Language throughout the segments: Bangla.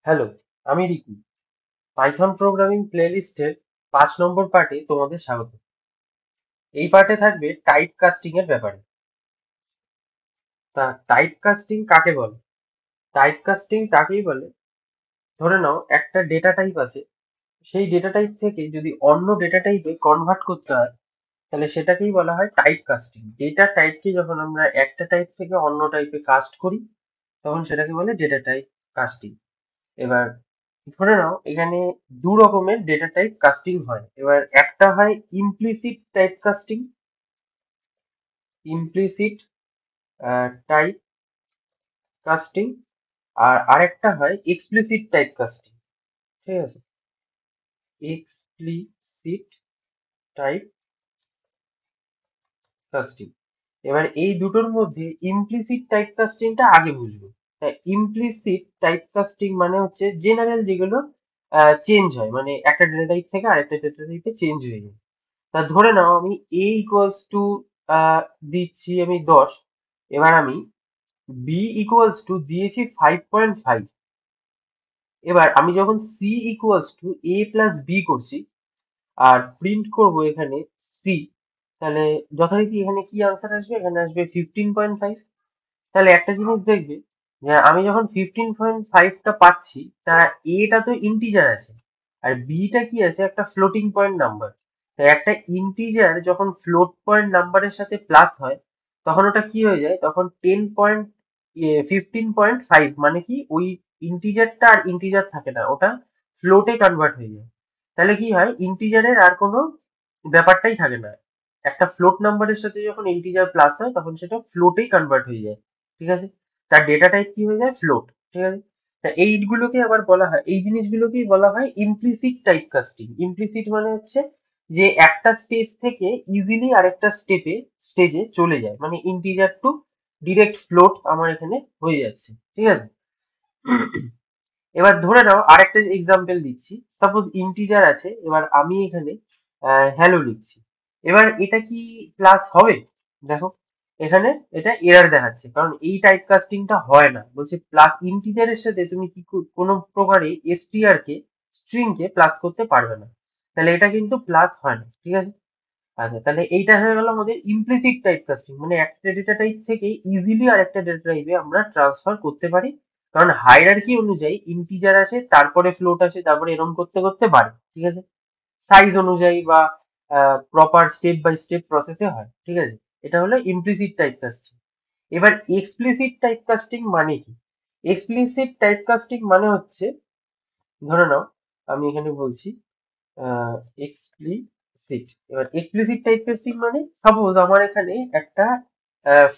হ্যালো, আমি রিকু। পাইথন প্রোগ্রামিং প্লেলিস্টের 5 নম্বর পার্টে তোমাদের স্বাগত। এই পার্টে থাকবে টাইপ কাস্টিং এর ব্যাপারে। তা টাইপ কাস্টিং কাকে বলে? টাইপ কাস্টিং তাকেই বলে, ধরে নাও একটা ডেটা টাইপ আছে, সেই ডেটা টাইপ থেকে যদি অন্য ডেটা টাইপে কনভার্ট করতে হয়, তাহলে সেটাকেই বলা হয় টাইপ কাস্টিং। ডেটা টাইপকে যখন আমরা একটা টাইপ থেকে অন্য টাইপে কাস্ট করি, তখন সেটাকে বলে ডেটা টাইপ কাস্টিং। এবার ধরে নাও এখানে দু রকমের ডেটা টাইপ কাস্টিং হয়। এবার একটা হয় implicit type casting, implicit type casting, আর আরেকটা হয় এক্সপ্লিসিট টাইপ কাস্টিং। ঠিক আছে, এক্সপ্লিসিট টাইপ কাস্টিং। এবার এই দুটোর মধ্যে ইমপ্লিসিট টাইপ কাস্টিংটা আগে বুঝবো। তাই ইমপ্লিসিট টাইপ কাস্টিং মানে হচ্ছে জেনারেল যেগুলো চেঞ্জ হয়, মানে একটা ডেটা টাইপ থেকে আরেকটা ডেটা টাইপে চেঞ্জ হয়ে যায়। তা ধরে নাও আমি a ইকুয়ালস টু দিচ্ছি আমি 10। এবার আমি b ইকুয়ালস টু দিয়েছি 5.5। এবার আমি যখন c equals to a plus b করছি আর প্রিন্ট করব এখানে c, তাহলে যথারীতি এখানে কি আনসার আসবে? এখানে আসবে 15.5। তাহলে একটা জিনিস দেখবে, যে আমি যখন 15.5টা পাচ্ছি, তা এটা তো ইন্টিজার আছে আর বিটা কি আছে? একটা ফ্লোটিং পয়েন্ট নাম্বার। তাই একটা ইন্টিজার যখন ফ্লোট পয়েন্ট নাম্বারের সাথে প্লাস হয়, তখন ওটা কি হয়ে যায়? তখন 15.5 মানে কি, ওই ইন্টিজারটা আর ইন্টিজার থাকে না, ওটা ফ্লোটে কনভার্ট হয়ে যায়। তাহলে কি হয়? ইন্টিজারের আর কোনো ব্যাপারটাই থাকে না। একটা ফ্লোট নাম্বারের সাথে যখন ইন্টিজার প্লাস হয়, তখন সেটা ফ্লোটেই কনভার্ট হয়ে যায়। ঠিক আছে, তার ডেটা টাইপ কি হয়ে যায়? ফ্লোট। ঠিক আছে, তা এইগুলোকে আবার বলা হয়, এই জিনিসগুলোকেই বলা হয় ইমপ্লিসিট টাইপ কাস্টিং। ইমপ্লিসিট মানে হচ্ছে যে একটা স্টেজ থেকে ইজিলি আরেকটা স্টেজে চলে যায়, মানে ইন্টিজার টু ডিরেক্ট ফ্লোট আমার এখানে হয়ে যাচ্ছে। ঠিক আছে, এবার ধরে নাও আরেকটা এক্সাম্পল দিচ্ছি। সাপোজ ইন্টিজার আছে, এবার আমি এখানে হ্যালো লিখছি। এবার এটা কি প্লাস হবে? দেখো এখানে এটা এরর দেখাচ্ছে, কারণ এই টাইপ কাস্টিংটা হয় না। বলছে প্লাস ইন্টিজারের সাথে তুমি কি কোনো প্রকারে এসটিআর কে, স্ট্রিং কে প্লাস করতে পারবে না। তাহলে এটা কিন্তু প্লাস হয় না। ঠিক আছে, আচ্ছা তাহলে এইটা হয়ে গেল আমাদের ইমপ্লিসিট টাইপ কাস্টিং, মানে একটা ডেটা টাইপ থেকে ইজিলি আরেকটা ডেটা টাইপে আমরা ট্রান্সফার করতে পারি, কারণ হায়ারার্কি অনুযায়ী ইন্টিজার আসে, তারপরে ফ্লোট আসে, তারপরে এরকম করতে করতে বাড়ে। ঠিক আছে, সাইজ অনুযায়ী বা প্রপার স্টেপ বাই স্টেপ প্রসেসে হয়। ঠিক আছে, এটা হলো ইমপ্লিসিট টাইপ কাস্টিং। এবার এক্সপ্লিসিট টাইপ কাস্টিং মানে কি? এক্সপ্লিসিট টাইপ কাস্টিং মানে হচ্ছে, ধরে নাও আমি এখানে বলছি এক্সপ্লিসিট। এবার এক্সপ্লিসিট টাইপ কাস্টিং মানে, সাপোজ আমার এখানে একটা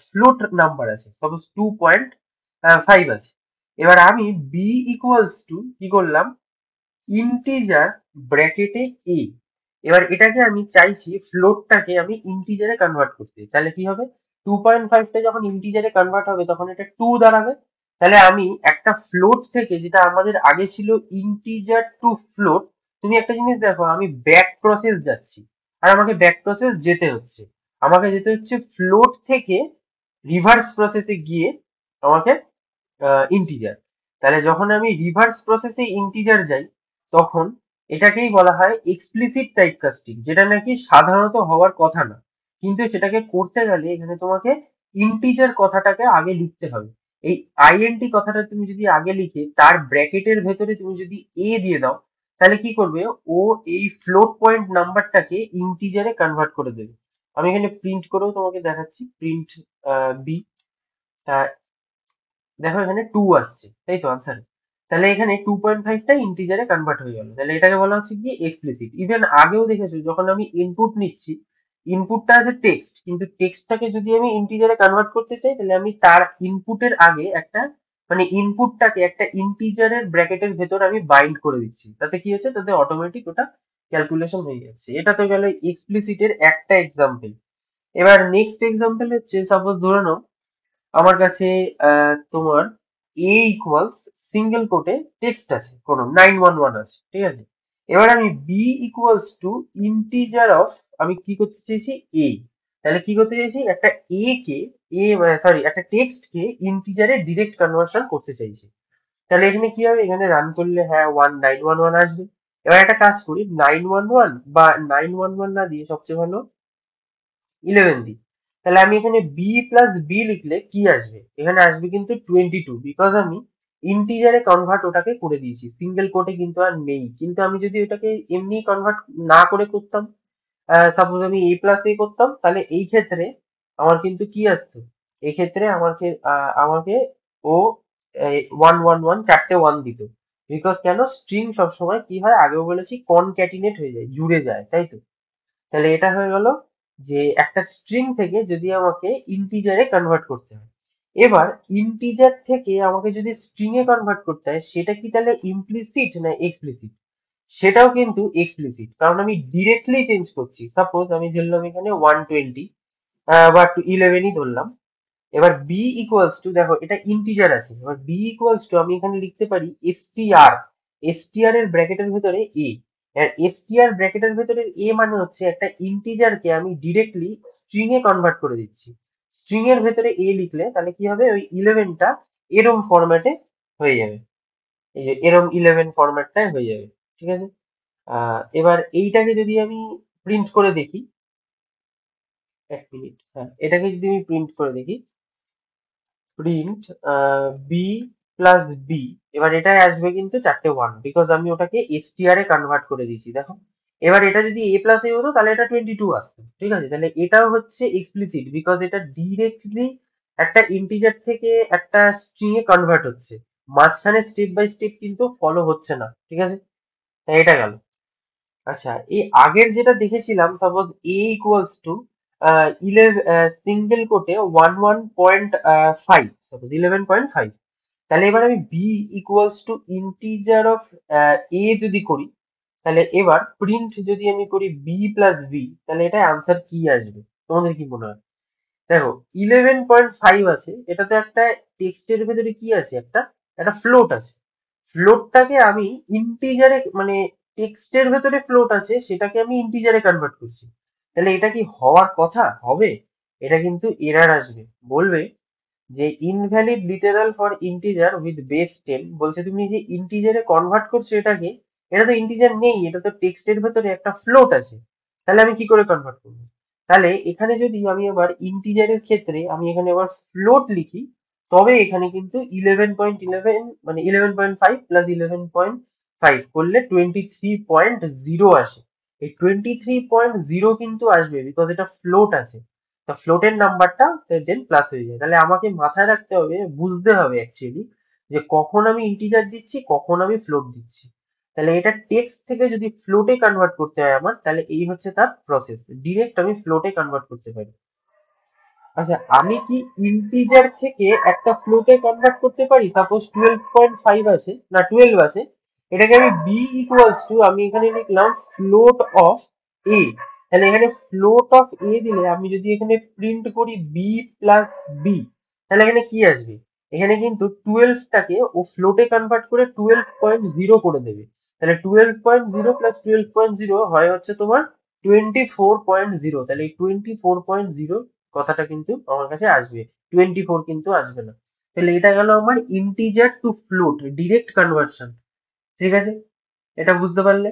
ফ্লোট নাম্বার আছে, সাপোজ 2.5 আছে। এবার আমি বি ইকুয়ালস টু কি করলাম? ইন্টিজার ব্র্যাকেটে এ। এবার এটাকে আমি চাইছি ফ্লোটটাকে আমি ইন্টিজারে কনভার্ট করতে, তাহলে কি হবে? 2.5টা যখন ইন্টিজারে কনভার্ট হবে, তখন এটা 2 দাঁড়াবে। তাহলে আমি একটা ফ্লোট থেকে, যেটা আমাদের আগে ছিল ইন্টিজার টু ফ্লোট, তুমি একটা জিনিস দেখো, আমি ব্যাক প্রসেস যাচ্ছি, আর আমাকে ব্যাক প্রসেস যেতে হচ্ছে। আমাকে যেতে হচ্ছে ফ্লোট থেকে রিভার্স প্রসেসে গিয়ে আমাকে ইন্টিজার। তাহলে যখন আমি রিভার্স প্রসেসে ইন্টিজার যাই, তখন এটাকেই বলা হয় এক্সপ্লিসিট টাইপ কাস্টিং, যেটা নাকি সাধারণত হওয়ার কথা না। কিন্তু সেটাকে করতে গেলে এখানে তোমাকে ইন্টিজার কথাটাকে আগে লিখতে হবে। এই আইএনটি কথাটা তুমি যদি আগে লিখে তার ব্র্যাকেটের ভেতরে তুমি যদি এ দিয়ে দাও, তাহলে কি করবে? ও এই ফ্লোট পয়েন্ট নাম্বারটাকে ইন্টিজারে কনভার্ট করে দেবে। আমি এখানে প্রিন্ট করেও তোমাকে দেখাচ্ছি, প্রিন্ট বি। দেখো এখানে 2 আসছে, তাই তো আনসার? তাহলে এখানে 2.5টা ইন্টিজারে কনভার্ট হয়ে গেল, তাহলে এটাকে বলা হচ্ছে কি? এক্সপ্লিসিট। ইভেন আগেও দেখেছো, যখন আমি ইনপুট নিচ্ছি, ইনপুটটা আছে টেক্সট, কিন্তু টেক্সটটাকে যদি আমি ইন্টিজারে কনভার্ট করতে চাই, তাহলে আমি তার ইনপুটের আগে একটা, মানে ইনপুটটাকে একটা ইন্টিজারের ব্র্যাকেটের ভেতর আমি বাইন্ড করে দিচ্ছি। তাতে কি হচ্ছে? তাতে অটোমেটিক ওটা ক্যালকুলেশন হয়ে যাচ্ছে। এটা তো গেল এক্সপ্লিসিটের একটা এক্সাম্পল। এবার নেক্সট এক্সাম্পল হচ্ছে, সাপোজ ধরে নাও আমার কাছে তোমার এ ইকুয়ালস সিঙ্গেল কোটে টেক্সট আছে, কোন 911 আছে। ঠিক আছে, এবার আমি b equals to integer of, আমি কি করতে চাইছি? এ। তাহলে কি করতে চাইছি? একটা এ কে, এ সরি, একটা টেক্সট কে ইন্টিজারে ডিরেক্ট কনভার্সন করতে চাইছি। তাহলে এখানে কি হবে, এখানে রান করলে হ্যাঁ 1911 আসবে। এবার একটা কাজ করি, 911 বা 911 না দিয়ে সবচেয়ে ভালো 11 দিই। তাহলে আমি এখানে বি প্লাস বি লিখলে কি আসবে, এখানে আসবে কিন্তু 22, বিকজ আমি ইন্টিজারে কনভার্ট ওটাকে করে দিয়েছি, সিঙ্গেল কোটে কিন্তু আর নেই। কিন্তু আমি যদি ওটাকে এমনি কনভার্ট না করে করতাম, সাপোজ আমি এ প্লাস এ করতাম, তাহলে এই ক্ষেত্রে আমার কিন্তু কি আসতো, এই ক্ষেত্রে আমাকে আমাকে ও 111 চারটে ওয়ান দিত। বিকজ কেন, স্ট্রিং সবসময় কি হয়, আগেও বলেছি কনক্যাটিনেট হয়ে যায়, জুড়ে যায়, তাই তো। তাহলে এটা হয়ে গেল যে একটা স্ট্রিং থেকে যদি আমাকে ইন্টিজারে কনভার্ট করতে হয়। এবার ইন্টিজার থেকে আমাকে যদি স্ট্রিং এ কনভার্ট করতে হয়, সেটা কি তাহলে ইমপ্লিসিট না এক্সপ্লিসিট? সেটাও কিন্তু এক্সপ্লিসিট, কারণ আমি ডিরেক্টলি চেঞ্জ করছি। সাপোজ আমি ধরলাম এখানে 120 বা 11ই ধরলাম। এবার বি ইকুয়ালস টু, দেখো এটা ইন্টিজার আছে, এবার বি ইকুয়ালস টু আমি এখানে লিখতে পারি এসটিআর। এসটিআর এর ব্র্যাকেটের ভেতরে এ। আর এসটিআর ব্র্যাকেটের ভেতরে এ মানে হচ্ছে একটা ইন্টিজারকে আমি ডিরেক্টলি স্ট্রিং এ কনভার্ট করে দিচ্ছি। স্ট্রিং এর ভেতরে এ লিখলে তাহলে কি হবে, ওই 11টা এরম ফরম্যাটে হয়ে যাবে, এই যে এরম 11 ফরম্যাটটায় হয়ে যাবে। ঠিক আছে। এবার এইটাকে যদি আমি প্রিন্ট করে দেখি, এক মিনিট, হ্যাঁ এটাকে যদি আমি প্রিন্ট করে দেখি, প্রিন্ট বি প্লাস বি, এবার এটাই আসবে কিন্তু চারটে ওয়ান, বিকজ আমি ওটাকে এসটিআর এ কনভার্ট করে দিয়েছি। দেখো এবার এটা যদি এ প্লাস এ হতো তাহলে এটা 22 আসতো। ঠিক আছে, তাহলে এটাও হচ্ছে এক্সপ্লিসিট, বিকজ এটা ডিরেক্টলি একটা ইন্টিজার থেকে একটা স্ট্রিং এ কনভার্ট হচ্ছে, মাঝখানে স্টেপ বাই স্টেপ কিন্তু ফলো হচ্ছে না। ঠিক আছে, তাই এটা গেল। আচ্ছা, এই আগের যেটা দেখেছিলাম, suppose a equals to 11 single কোটে 11.5, সাপোজ 11.5। তাহলে এবার আমি b equals to integer of a যদি করি, তাহলে এবার প্রিন্ট যদি আমি করি বি প্লাস বি, তাহলে এটা আনসার কি আসবে, তোমাদের কি মনে হয়? দেখো 11.5 আছে, এটাতে একটা টেক্সটের ভেতরে কি আছে, একটা একটা ফ্লোট আছে। ফ্লোটটাকে আমি ইন্টিজারে, মানে টেক্সটের ভেতরে ফ্লোট আছে, সেটাকে আমি ইন্টিজারে কনভার্ট করছি। তাহলে এটা কি হওয়ার কথা হবে? এটা কিন্তু এরার আসবে, বলবে যে invalid literal for integer with base 10। বলছে তুমি যে ইন্টিজারে কনভার্ট করছো এটাকে, এটা তো ইন্টিজার নেই, এটা তো টেক্সটের ভেতরে একটা ফ্লোট আছে। তাহলে আমি কি করে কনভার্ট করবো? তাহলে এখানে যদি আমি আবার ইন্টিজারের ক্ষেত্রে আমি এখানে আবার ফ্লোট লিখি, তবে এখানে কিন্তু 11.11 মানে 11.5 প্লাস 11.5 করলে 23.0 আসে। এই 23.0 কিন্তু আসবে, বিকজ এটা ফ্লোট আছে। তা ফ্লোটের নাম্বারটা দেন প্লাস হয়ে যায়। তাহলে আমাকে মাথায় রাখতে হবে, বুঝতে হবে অ্যাকচুয়ালি, যে কখন আমি ইন্টিজার দিচ্ছি, কখন আমি ফ্লোট দিচ্ছি। তাহলে এটা টেক্সট থেকে যদি ফ্লোটে কনভার্ট করতে হয় আমার, তাহলে এই হচ্ছে তার প্রসেস, ডিরেক্ট আমি ফ্লোটে কনভার্ট করতে পারি। আচ্ছা, আমি কি ইন্টিজার থেকে একটা ফ্লোটে কনভার্ট করতে পারি? সাপোজ 12.5 আছে না 12 আছে, এটাকে আমি বি ইকুয়ালস টু, আমি এখানে লিখলাম ফ্লোট অফ এ। তাহলে এখানে ফ্লোট অফ এ দিলে আমি যদি এখানে প্রিন্ট করি বি প্লাস বি, তাহলে এখানে কি আসবে, এখানে কিন্তু 12টাকে ও ফ্লোটে কনভার্ট করে 12.0 করে দেবে। তাহলে 12.0 প্লাস 12.0 হয় হচ্ছে তোমার 24.0। তাহলে এই 24.0 কথাটা কিন্তু আমার কাছে আসবে, 24 কিন্তু আসবে না। তাহলে এটা গেল আমার integer two float direct conversion. ঠিক আছে, এটা বুঝতে পারলে?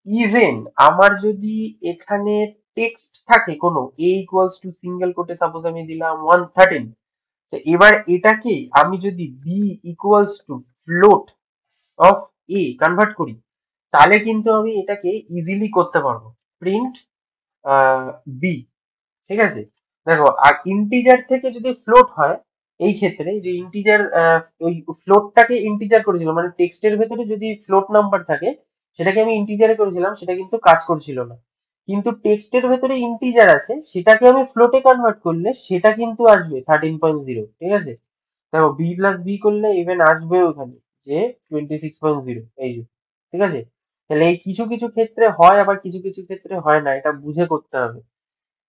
ইভেন আমার যদি এখানে টেক্সট থাকে কোনো, এ ইকুয়ালস টু সিঙ্গেল কোটে সাপোজ আমি দিলাম 113, তো এবার এটাকে আমি যদি b equals to float of a convert করি, তাহলে কিন্তু আমি এটাকে ইজিলি করতে পারবো, প্রিন্ট বি। ঠিক আছে, দেখো আর ইন্টিজার থেকে যদি ফ্লোট হয়, এই ক্ষেত্রে যে ইন্টিজার, ওই ফ্লোটটাকে ইন্টিজার করেছিল, মানে টেক্সটের ভেতরে যদি ফ্লোট নাম্বার থাকে, সেটাকে আমি ইন্টিজারে করেছিলাম, সেটা কিন্তু কাজ করছিল না। কিন্তু টেক্সটের ভেতরে ইন্টিজার আছে, সেটাকে আমি ফ্লোটে কনভার্ট করলে সেটা কিন্তু আসবে 13.0। ঠিক আছে, দেখো বি প্লাস বি করলে ইভেন আসবে ওখানে যে 26.0, এই যে। ঠিক আছে, তাহলে এই কিছু কিছু ক্ষেত্রে হয়, আবার কিছু কিছু ক্ষেত্রে হয় না, এটা বুঝে করতে হবে।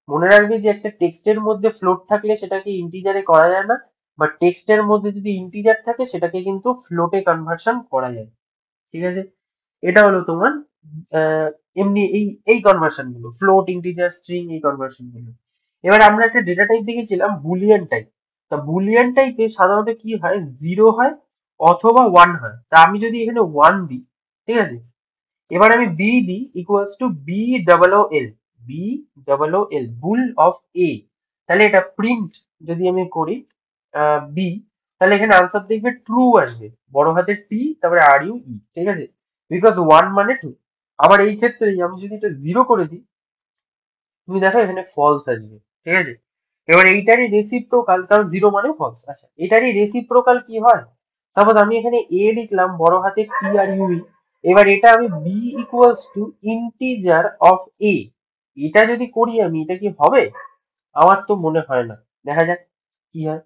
মনে রাখবি যে একটা টেক্সটের মধ্যে ফ্লোট থাকলে সেটাকে ইন্টিজারে করা যায় না, বা টেক্সটের মধ্যে যদি ইন্টিজার থাকে সেটাকে কিন্তু ফ্লোটে কনভার্সন করা যায়। ঠিক আছে, এটা হলো তোমার আহ, এমনি এই এই কনভার্সন গুলো, ফ্লোট, ইন্টিজার, স্ট্রিং, এই কনভার্সন গুলো। এবার আমরা একটা ডেটা টাইপ দেখেছিলাম বুলিয়ান টাইপ। তা বুলিয়ান টাইপে সাধারণত কি হয়, জিরো হয় অথবা 1 হয়। তা আমি যদি এখানে 1 দিই, ঠিক আছে, এবার আমি বি দিই equals to b double o l, b double o l, bool of a, তাহলে এটা প্রিন্ট যদি আমি করি বি, তাহলে এখানে আনসার দেখবে ট্রু আসবে, বড় হাতের টি তারপরে আর ইউ ই, ঠিক আছে, বিকজ 1 মানে ট্রু। আবার এই ক্ষেত্রে আমি যদি এটা 0 করে দিই, তুমি দেখো এখানে ফলস আসবে, ঠিক আছে। এবার এইটারই রেসিপ্রোকাল, কারণ 0 মানে ফলস। আচ্ছা, এটারই রেসিপ্রোকাল কি হয়, সাপোজ আমি এখানে এ লিখলাম বড় হাতে টি আর ইউই, এবার এটা আমি b equals to integer of a, এটা যদি করি আমি, এটা কি হবে? আমার তো মনে হয় না, দেখা যাক কি হয়।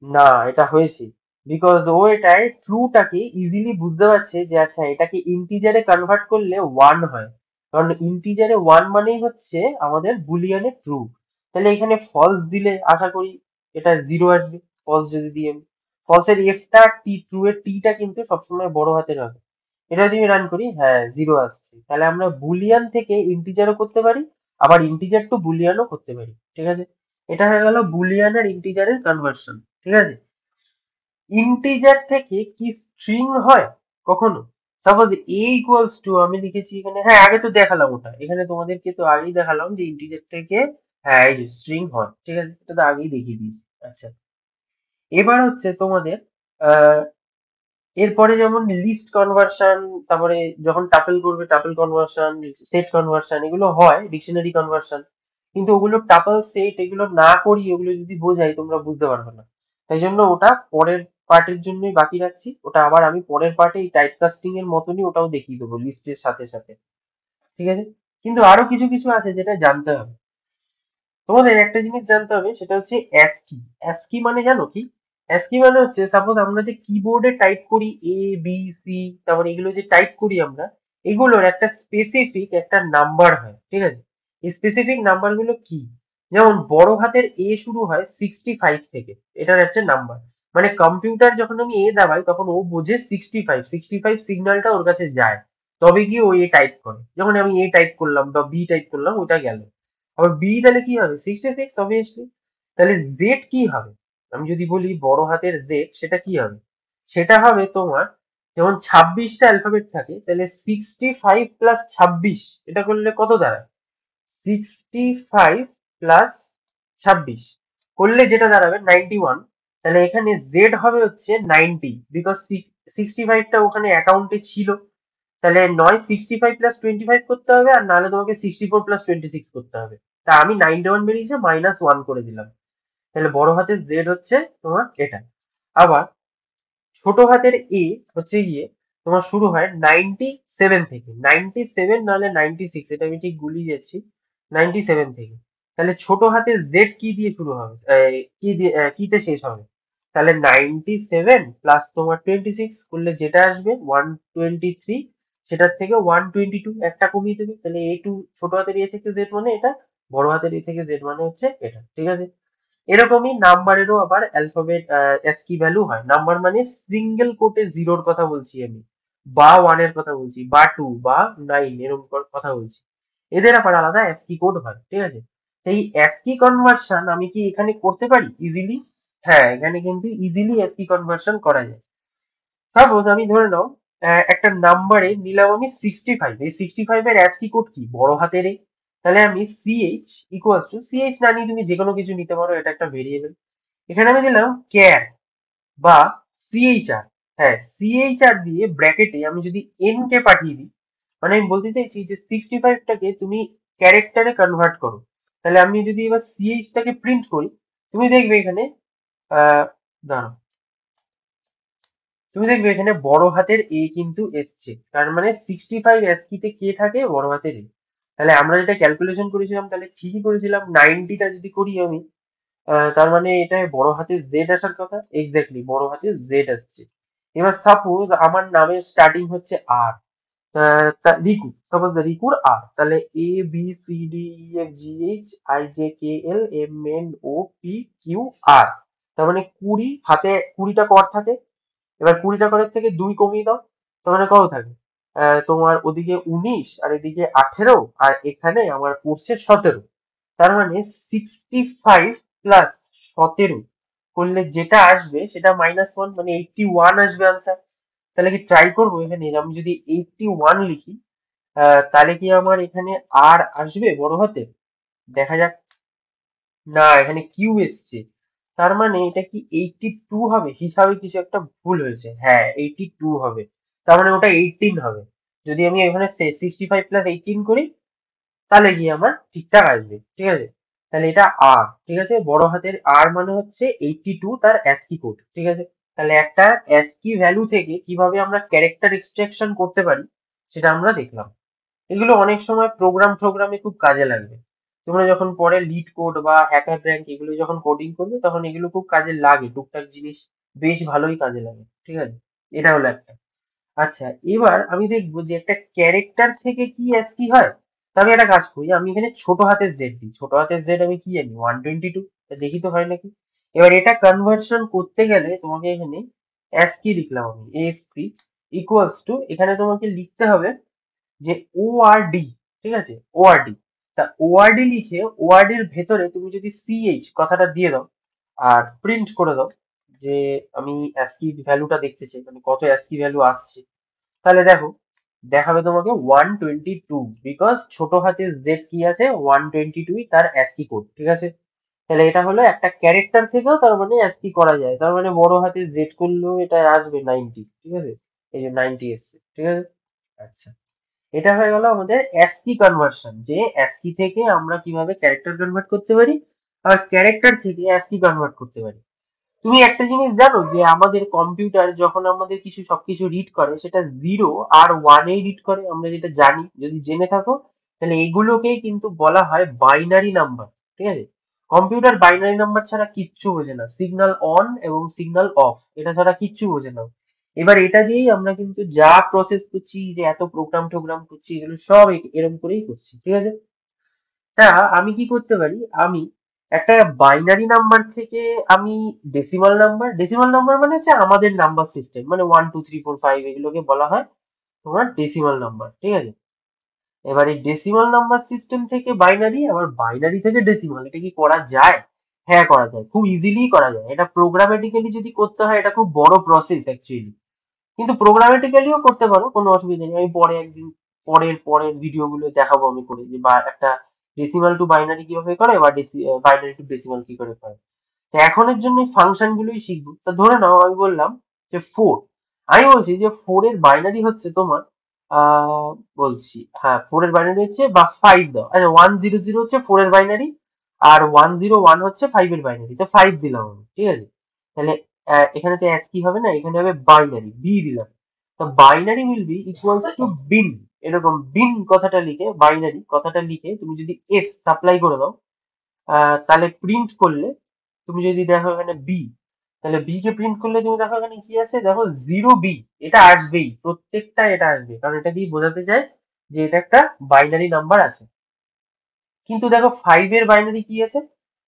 না, এটা হয়েছে, বিকজ ও এটাই ট্রুটাকে ইজিলি বুঝতে পারছে যে আচ্ছা এটাকে ইন্টিজারে কনভার্ট করলে 1 হয়, কারণ ইন্টিজারে 1 মানেই হচ্ছে আমাদের বুলিয়ানে ট্রু। তাহলে এখানে ফলস দিলে আশা করি এটা 0 আসবে, ফলস যদি দিই আমি, ফলসের এফটা টি, ট্রু এর টিটা কিন্তু সবসময় বড় হাতের হবে। এটা যদি রান করি, হ্যাঁ 0 আসছে, তাহলে আমরা বুলিয়ান থেকে ইন্টিজারও করতে পারি, আবার ইন্টিজার টু বুলিয়ানও করতে পারি, ঠিক আছে। এটা হয়ে গেল বুলিয়ান আর ইন্টিজারের কনভার্সন, ঠিক আছে। ইন্টিজার থেকে কি স্ট্রিং হয় কখনো? সাপোজ এ ইকুয়ালস টু আমি লিখেছি এখানে, হ্যাঁ আগে তো দেখালাম ওটা, এখানে তোমাদেরকে তো আগেই দেখালাম যে ইন্টিজার থেকে, হ্যাঁ এই যে স্ট্রিং হয়, ঠিক আছে, এটা তো আগেই দেখিয়ে দিয়েছি। আচ্ছা, এবার হচ্ছে তোমাদের আহ এরপরে যেমন লিস্ট কনভার্সন, তারপরে যখন টাপল করবে টাপল কনভার্সন, সেট কনভার্সন, এগুলো হয় ডিকশনারি কনভার্সন, কিন্তু ওগুলো টাপল সেট এগুলো না করি, ওগুলো যদি বোঝাই তোমরা বুঝতে পারবে না, তাই জন্য ওটা পরের পার্টের জন্যই বাকি রাখছি, ওটা আবার আমি পরের পার্টে এই টাইপ কাস্টিং এর মতনই ওটাও দেখিয়ে দেবো লিস্টের সাথে সাথে, ঠিক আছে। কিন্তু আরো কিছু কিছু আছে যেটা জানতে হবে। তোমাদের একটা জিনিস জানতে হবে, সেটা হচ্ছে অ্যাস্কি। অ্যাস্কি মানে জানো কি? অ্যাস্কি মানে হচ্ছে সাপোজ আমরা যে কিবোর্ডে টাইপ করি এ বি সি, তারপরে এগুলো যে টাইপ করি আমরা, এগুলোর একটা স্পেসিফিক একটা নাম্বার হয়, ঠিক আছে। এই স্পেসিফিক নাম্বার গুলো কি? যেমন বড় হাতের এ শুরু হয় 65 থেকে, এটার একটা নাম্বার, মানে কম্পিউটার যখন আমি এ দাবাই তখন ও বোঝে 65, 65 সিগন্যালটা ওর কাছে যায়, তবে গিয়ে ও এ টাইপ করে। যখন আমি এ টাইপ করলাম বা বি টাইপ করলাম, ওটা গেল। আবার বি তাহলে কি হবে? 66 অবভিয়াসলি। তাহলে জেড কি হবে? আমি যদি বলি বড় হাতের জেড, সেটা কি হবে? সেটা হবে তোমার, যেমন 26টা অ্যালফাবেট থাকে, তাহলে 65 প্লাস 26, এটা করলে কত দাঁড়ায়? 65 প্লাস 26 করলে যেটা দাঁড়াবে 91। তাহলে এখানে জেড হবে হচ্ছে 90, বিকজ 65টা ওখানে অ্যাকাউন্টে ছিল। তাহলে নয় 65 প্লাস 25 করতে হবে, আর নাহলে তোমাকে 64 প্লাস 26 করতে হবে। তা আমি 91 বেরিয়েছে, -1 করে দিলাম। তাহলে বড় হাতের জেড হচ্ছে তোমার এটা। আবার ছোট হাতের এ হচ্ছে গিয়ে তোমার শুরু হয় 97 থেকে, 97 নাহলে 96, এটা আমি ঠিক গুলিয়ে যাচ্ছি, 97 থেকে। তাহলে ছোট হাতের জেড কি দিয়ে শুরু হবে, কি দিয়ে কিতে শেষ হবে? তাহলে 97 প্লাস তোমার 26 করলে যেটা আসবে 123, সেটার থেকে 122 একটা কমিয়ে দেবে, তাহলে এ টু, ছোট হাতের এ থেকে জেড মানে এটা, বড় হাতের এ থেকে জেড মানে হচ্ছে এটা, ঠিক আছে। এরকমই নাম্বারেরও আবার অ্যালফাবেট অ্যাস্কি ভ্যালু হয়। নাম্বার মানে সিঙ্গেল কোটে জিরোর কথা বলছি আমি, বা 1 এর কথা বলছি, বা 2 বা 9 এরকম কথা বলছি। এদের আবার আলাদা অ্যাস্কি কোড হয়, ঠিক আছে। এই অ্যাস্কি কনভার্সন আমি কি এখানে করতে পারি ইজিলি? হ্যাঁ, এখানে কিন্তু ইজিলি অ্যাস্কি কনভার্সন করা যায়। সাপোজ আমি ধরে নাও একটা নাম্বারে নিলাম আমি 65, এই 65 এর অ্যাস্কি কোড কি? বড় হাতের এ। তাহলে আমি সিএইচ ইকুয়াল টু, সিএইচ না নিয়ে তুমি যে কোনো কিছু নিতে পারো, এটা একটা ভেরিয়েবল। এখানে আমি দিলাম ক্যার বা সিএইচআর। হ্যাঁ, সিএইচআর দিয়ে ব্র্যাকেটে আমি যদি এন কে পাঠিয়ে দিই, মানে আমি বলতে চাইছি যে 65টাকে তুমি ক্যারেক্টারে কনভার্ট করো, তাহলে আমি যদি এবার সিএইচটাকে প্রিন্ট করি, তুমি দেখবে এখানে দাঁড়াও, তুমি দেখবে এখানে বড় হাতের এ কিন্তু এসছে, তার মানে 65 অ্যাস্কিতে কে থাকে? বড় হাতের এ। তাহলে আমরা যেটা ক্যালকুলেশন করেছিলাম, তাহলে ঠিকই করেছিলাম। 90টা যদি করি আমি, তার মানে এটা বড় হাতের জেড আসার কথা, এক্স্যাক্টলি বড় হাতের জেড আসছে। এবার সাপোজ আমার নামের স্টার্টিং হচ্ছে আর, রিকু, সাপোজ রিকুর আর, তাহলে A B C D E F G H I J K L M N O P Q R, তার মানে 20, হাতে 20টা কর থাকে। এবার 20টা করের থেকে 2 কমিয়ে দাও, তার মানে কত থাকে? তোমার ওদিকে 19 আর এদিকে 18, আর এখানে আমার পড়ছে 17, তার মানে 65 প্লাস 17 করলে যেটা আসবে সেটা -1, মানে 81 আসবে আনসার। তাহলে কি ট্রাই করবো এখানে, আমি যদি 81 লিখি, তাহলে কি আমার এখানে আর আসবে বড় হাতে? দেখা যাক। না, এখানে কিউ এসছে। তার মানে এটা কি 82 হবে? হিসাবে কিছু একটা ভুল হয়েছে। হ্যাঁ, 82 হবে। তার মানে ওটা 18 হবে। যদি আমি এখানে 65 + 18 করি, তাহলে গিয়ে আমার ঠিকঠাক আসবে। ঠিক আছে, তাহলে এটা আর, ঠিক আছে, বড় হাতের আর মানে হচ্ছে 82 তার অ্যাসকি কোড। ঠিক আছে, তাহলে একটা অ্যাসকি ভ্যালু থেকে কিভাবে আমরা ক্যারেক্টার এক্সট্রাকশন করতে পারি সেটা আমরা দেখলাম। এগুলো অনেক সময় প্রোগ্রামে খুব কাজে লাগবে। তোমরা যখন পরে লিড কোড বা হ্যাকার র্যাঙ্ক এগুলো যখন কোডিং করবে, তখন এগুলো খুব কাজে লাগে। টুকটাক জিনিস বেশ ভালোই কাজে লাগে। ঠিক আছে, এটা হলো একটা। আচ্ছা, এবার আমি দেখবো যে একটা ক্যারেক্টার থেকে কি কি হয়। তো আমি একটা কাজ করি, আমি এখানে ছোট হাতের জেড দিই। ছোট হাতের জেড আমি কি জানি, 122। দেখি তো হয় নাকি। এবার এটা কনভার্সন করতে গেলে তোমাকে এখানে অ্যাসকি লিখলাম, আমি এএসসি ইকুয়ালস টু, এখানে তোমাকে লিখতে হবে যে ওআরডি। ঠিক আছে, ওআরডি। তা ওআরডি লিখে ওআরডি এর ভেতরে তুমি যদি সিএইচ কথাটা দিয়ে দাও আর প্রিন্ট করে দাও যে আমি অ্যাসকি ভ্যালুটা দেখতে চাই, মানে কত অ্যাসকি ভ্যালু আসছে, তাহলে দেখো দেখাবে তোমাকে 122, বিকজ ছোট হাতের জেড কি আছে, 122 তার অ্যাসকি কোড। ঠিক আছে, তাহলে এটা হলো একটা ক্যারেক্টার থেকেও তার মানে অ্যাসকি করা যায়। তার মানে বড় হাতের জেড করলেও এটা আসবে 90। ঠিক আছে, এই যে 90 এসছে। ঠিক আছে, আচ্ছা, এটা হয়ে গেল আমাদের অ্যাসকি কনভার্সন, যে অ্যাসকি থেকে আমরা কিভাবে ক্যারেক্টার কনভার্ট করতে পারি, আর ক্যারেক্টার থেকে অ্যাসকি কনভার্ট করতে পারি। তুমি একটা জিনিস জানো যে আমাদের কম্পিউটার যখন আমাদের সবকিছু রিড করে, সেটা 0 আর 1 রিড করে, আমরা যেটা জানি। যদি জেনে থাকো তাহলে এগুলোকেই কিন্তু বলা হয় বাইনারি নাম্বার। ঠিক আছে, কম্পিউটার বাইনারি নাম্বার ছাড়া কিচ্ছু বোঝে না। সিগন্যাল অন এবং সিগন্যাল অফ, এটা ছাড়া কিচ্ছু বোঝে না। এবার এটা দিয়েই আমরা কিন্তু যা প্রসেস করছি, যে এত প্রোগ্রাম টোগ্রাম করছি, এগুলো সব এরকম করেই করছি। ঠিক আছে, তা আমি কি করতে পারি, আমি একটা বাইনারি নাম্বার থেকে আমি ডেসিমাল নাম্বার মানে হচ্ছে আমাদের নাম্বার সিস্টেম, মানে 1 2 3 4 5 এগুলোকে বলা হয় তোমার ডেসিমাল নাম্বার। ঠিক আছে, এবার এই ডেসিমাল নাম্বার সিস্টেম থেকে বাইনারি, আবার বাইনারি থেকে ডেসিমাল, এটা কি করা যায়? হ্যাঁ, করা যায়, খুব ইজিলি করা যায়। এটা প্রোগ্রামেটিক্যালি যদি করতে হয়, এটা খুব বড় প্রসেস অ্যাকচুয়ালি। কিন্তু প্রোগ্রামেটিক্যালিও করতে পারো, কোনো অসুবিধা নেই। আমি পরে একদিন পরের পরের ভিডিও গুলো দেখাবো আমি করে, যে বা একটা ডেসিমাল টু বাইনারি কিভাবে করে, বা বাইনারি টু ডেসিমাল কি করে করে। তো এখনের জন্য ফাংশন গুলোই শিখবো। তা ধরে নাও আমি বললাম যে 4, আমি বলছি যে 4 এর বাইনারি হচ্ছে তোমার, আহ বলছি, হ্যাঁ, 4 এর বাইনারি হচ্ছে, বা 5 দাও। আচ্ছা, 100 হচ্ছে 4 এর বাইনারি, আর 101 হচ্ছে 5 এর বাইনারি। তো 5 দিলাম আমি। ঠিক আছে, তাহলে এখানে তো অ্যাস কি হবে না, এখানে হবে বাইনারি, বি দিলাম। তো binary will be equals to bin. এরকম বিন কথাটা লিখে, বাইনারি কথাটা লিখে তুমি যদি এস সাপ্লাই করে দাও, তাহলে প্রিন্ট করলে, তুমি যদি দেখো এখানে বি, তাহলে বি কে প্রিন্ট করলে তুমি দেখো এখানে কি আছে, দেখো 0 বি। এটা আসবেই, প্রত্যেকটা এটা আসবে, কারণ এটা দিয়ে বোঝাতে চায় যে এটা একটা বাইনারি নাম্বার আছে। কিন্তু দেখো 5 এর বাইনারি কি আছে,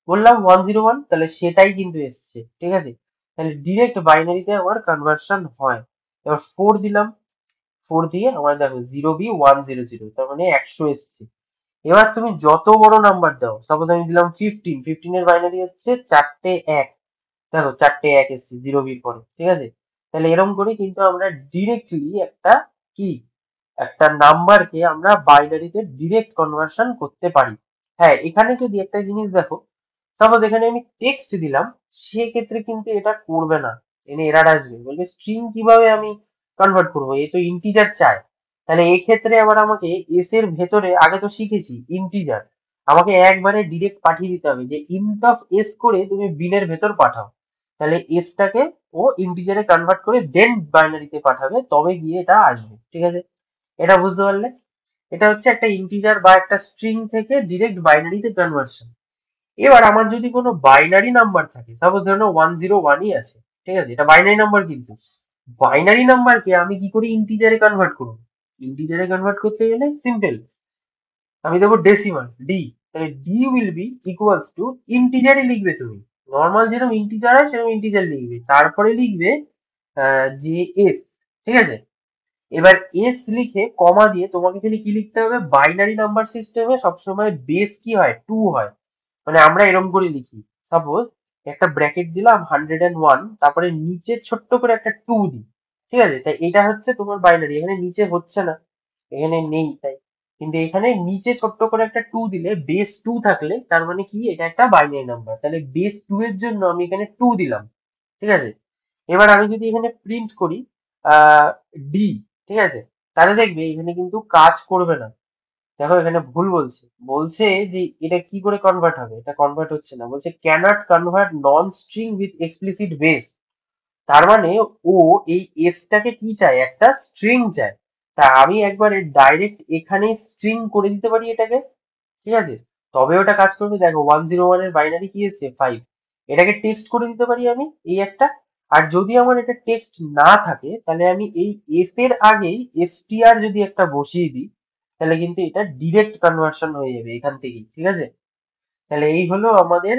বললাম 101, তাহলে সেটাই কিন্তু এসছে। ঠিক আছে, তাহলে ডিরেক্ট বাইনারিতে আমার কনভার্সন হয়। এবার 4 দিলাম, 4 দিয়ে আমার দেখো 0b100, তার মানে 100 এসছে। এবার তুমি যত বড় নাম্বার দাও, সাপোজ আমি দিলাম 15, 15 এর বাইনারি হচ্ছে 4টে 1। দেখো 4টে 1 এসছে 0 বির পরে। ঠিক আছে, তাহলে এরকম করে কিন্তু আমরা ডিরেক্টলি একটা কি, একটা নাম্বারকে আমরা বাইনারিতে ডিরেক্ট কনভার্সন করতে পারি। হ্যাঁ, এখানে যদি একটা জিনিস দেখো, সাপোজ এখানে আমি টেক্সট দিলাম, সেক্ষেত্রে কিন্তু এটা করবে না, এনে এরর আসবে, বলবে স্ট্রিং কিভাবে আমি কনভার্ট করবো, এ তো ইন্টিজার চায়। তাহলে এই ক্ষেত্রে আবার আমাকে এস এর ভেতরে, আগে তো শিখেছি ইন্টিজার, আমাকে একবারে ডিরেক্ট পাঠিয়ে দিতে হবে যে ইন্ট অফ এস করে তুমি বিনের ভেতর পাঠাও। তাহলে এসটাকে ও ইন্টিজারে কনভার্ট করে দেন বাইনারিতে পাঠাবে, তবে গিয়ে এটা আসবে। ঠিক আছে, এটা বুঝতে পারলে? এটা হচ্ছে একটা ইন্টিজার বা একটা স্ট্রিং থেকে ডিরেক্ট বাইনারিতে কনভার্সন। এবার আমার যদি কোনো বাইনারি নাম্বার থাকে, সাপোজ ধরো 101ই আছে। ঠিক আছে, এটা বাইনারি নাম্বার, কিন্তু বাইনারি নাম্বারকে আমি কি করে ইন্টিজারে কনভার্ট করবো? ইন্টিজারে কনভার্ট করতে গেলে সিম্পল, আমি দেবো ডেসিমাল ডি। তাহলে d will be equals to, ইন্টিজারই লিখবে তুমি, নর্মাল যেরকম ইন্টিজার হয় সেরকম ইন্টিজার লিখবে, তারপরে লিখবে যে এস। ঠিক আছে, এবার এস লিখে কমা দিয়ে তোমাকে খালি কি লিখতে হবে, বাইনারি নাম্বার সিস্টেমে সবসময় বেস কি হয়, 2 হয়। মানে আমরা এরকম করে লিখি, সাপোজ একটা ব্র্যাকেট দিলাম 101, তারপরে নিচে ছোট্ট করে একটা 2 দিই। ঠিক আছে, তাই এটা হচ্ছে তোমার বাইনারি। এখানে নিচে হচ্ছে না, এখানে নেই তাই। কিন্তু এখানে নিচে ছোট্ট করে একটা 2 দিলে, বেস 2 থাকলে তার মানে কি এটা একটা বাইনারি নাম্বার। তাহলে বেস 2 এর জন্য আমি এখানে 2 দিলাম। ঠিক আছে, এবার আমি যদি এখানে প্রিন্ট করি আহ ডি, ঠিক আছে, তাহলে দেখবে এখানে কিন্তু কাজ করবে না। দেখো এখানে ভুল বলছে, বলছে যে এটা কি করে কনভার্ট হবে, এটা কনভার্ট হচ্ছে না, বলছে can't convert non string with explicit base. তার মানে ও এই এসটাকে কি চায়, একটা স্ট্রিং চায়। তা আমি একবারে ডাইরেক্ট এখানে স্ট্রিং করে দিতে পারি এটাকে। ঠিক আছে, তবে ওটা কাজ করবে। দেখো 101 এর বাইনারি কি আছে, 5। এটাকে টেক্সট করে দিতে পারি আমি এই একটা। আর যদি আমার এটা টেক্সট না থাকে, তাহলে আমি এই এফ এর আগেই এসটিআর যদি একটা বসিয়ে দিই, তাহলে কিন্তু এটা ডিরেক্ট কনভার্সন হয়ে যাবে এখান থেকেই। ঠিক আছে, তাহলে এই হলো আমাদের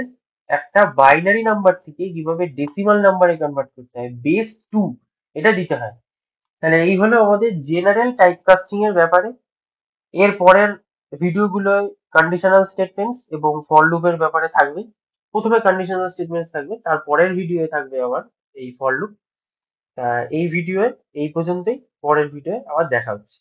একটা বাইনারি নাম্বার থেকে কিভাবে ডেসিমাল নাম্বারে কনভার্ট করতে হয়, বেস 2 এটা দিতে হয়। তাহলে এই হলো আমাদের জেনারেল টাইপ কাস্টিং এর ব্যাপারে। এর পরের ভিডিওগুলোয় কন্ডিশনাল স্টেটমেন্টস এবং ফর লুপের ব্যাপারে থাকবে। প্রথমে কন্ডিশনাল স্টেটমেন্টস থাকবে, তারপরের ভিডিওয়ে থাকবে আবার এই ফর লুপ। এই ভিডিওয়ে এই পর্যন্তই, পরের ভিডিওয়ে আবার দেখা হচ্ছে।